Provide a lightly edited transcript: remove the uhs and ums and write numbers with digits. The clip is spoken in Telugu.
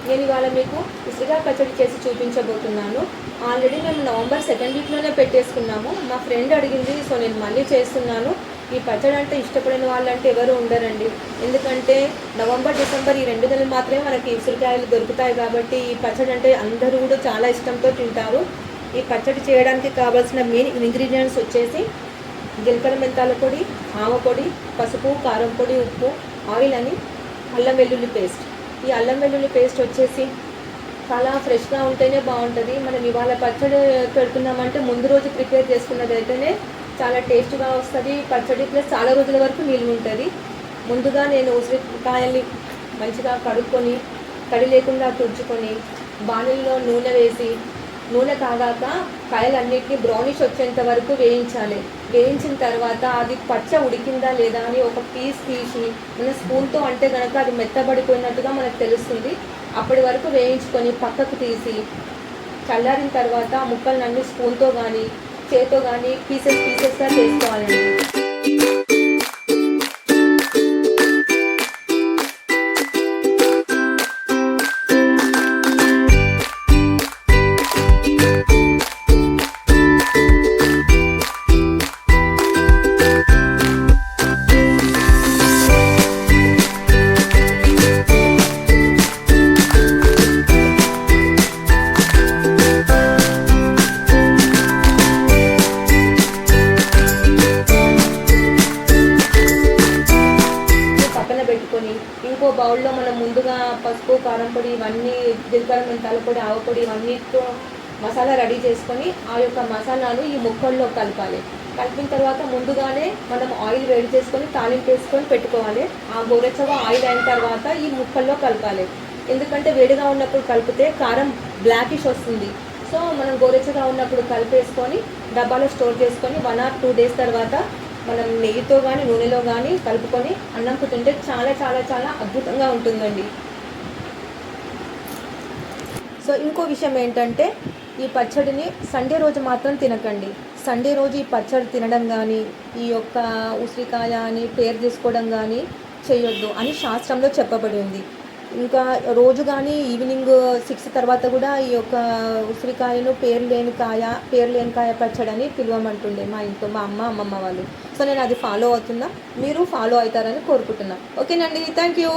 నేను ఇవాళ మీకు ఉసిరికాయ పచ్చడి చేసి చూపించబోతున్నాను. ఆల్రెడీ మేము నవంబర్ 2nd వీక్లోనే పెట్టేసుకున్నాము. మా ఫ్రెండ్ అడిగింది, సో నేను మళ్ళీ చేస్తున్నాను. ఈ పచ్చడి అంటే ఇష్టపడిన వాళ్ళంటే ఎవరు ఉండరండి. ఎందుకంటే నవంబర్, డిసెంబర్ ఈ 2 నెలలు మాత్రమే మనకి ఉసిరికాయలు దొరుకుతాయి కాబట్టి ఈ పచ్చడి అంటే అందరూ కూడా చాలా ఇష్టంతో తింటారు. ఈ పచ్చడి చేయడానికి కావాల్సిన మెయిన్ ఇంగ్రీడియంట్స్ వచ్చేసి జీలకర్ర మెంతాల పొడి, ఆవ పొడి, పసుపు, కారం పొడి, ఉప్పు, ఆయిల్ అని అల్లం వెల్లుల్లి పేస్ట్. ఈ అల్లం వెల్లుల్లి పేస్ట్ వచ్చేసి చాలా ఫ్రెష్గా ఉంటేనే బాగుంటుంది. మనం ఇవాళ పచ్చడి పెడుతున్నామంటే ముందు రోజు ప్రిపేర్ చేసుకున్నది అయితేనే చాలా టేస్ట్గా వస్తుంది పచ్చడి, ప్లస్ చాలా రోజుల వరకు నిల్వ ఉంటుంది. ముందుగా నేను ఉసిరికాయల్ని మంచిగా కడుక్కొని తడి లేకుండా తుడుచుకొని బాణలిలో నూనె వేసి, నూనె కాగాక కాయలన్నిటిని బ్రౌనిష్ వచ్చేంత వరకు వేయించాలి. వేయించిన తర్వాత అది పచ్చ ఉడికిందా లేదా అని ఒక పీస్ తీసి మన స్పూన్తో అంటే కనుక అది మెత్తబడిపోయినట్టుగా మనకు తెలుస్తుంది. అప్పటి వరకు వేయించుకొని పక్కకు తీసి చల్లారిన తర్వాత ఆ ముక్కలన్నీ స్పూన్తో కానీ చేతితో కానీ పీసెస్గా చేసుకోవాలండి. పెట్టుకొని ఇంకో బౌల్లో మనం ముందుగా పసుపు, కారం పొడి, ఇవన్నీ జీలకర్ర మెంతాల పొడి, ఆవ పొడి ఇవన్నీతో మసాలా రెడీ చేసుకొని ఆ యొక్క మసాలాను ఈ ముక్కల్లో కలపాలి. కలిపిన తర్వాత ముందుగానే మనం ఆయిల్ వేడి చేసుకొని తాలింపు వేసుకొని పెట్టుకోవాలి. ఆ గోరెచ్చగా ఆయిల్ అయిన తర్వాత ఈ ముక్కల్లో కలపాలి. ఎందుకంటే వేడిగా ఉన్నప్పుడు కలిపితే కారం బ్లాకిష్ వస్తుంది. సో మనం గోరెచ్చగా ఉన్నప్పుడు కలిపేసుకొని డబ్బాలో స్టోర్ చేసుకొని 1 or 2 days తర్వాత మనం నెయ్యితో కానీ నూనెలో కానీ కలుపుకొని అన్నంకు తింటే చాలా చాలా చాలా అద్భుతంగా ఉంటుందండి. సో ఇంకో విషయం ఏంటంటే ఈ పచ్చడిని సండే రోజు మాత్రం తినకండి. సండే రోజు ఈ పచ్చడి తినడం కానీ ఈ యొక్క ఉసిరికాయ అని పేరు తీసుకోవడం కానీ చేయొద్దు అని శాస్త్రంలో చెప్పబడి ఉంది. ఇంకా రోజు కానీ ఈవినింగ్ 6 తర్వాత కూడా ఈ యొక్క ఉసిరికాయను పేరు లేని కాయ పచ్చడి అని పిలవమంటుండే మా ఇంట్లో మా అమ్మమ్మ వాళ్ళు. సో నేను అది ఫాలో అవుతున్నా, మీరు ఫాలో అవుతారని కోరుకుంటున్నా. ఓకేనండి, థ్యాంక్ యూ.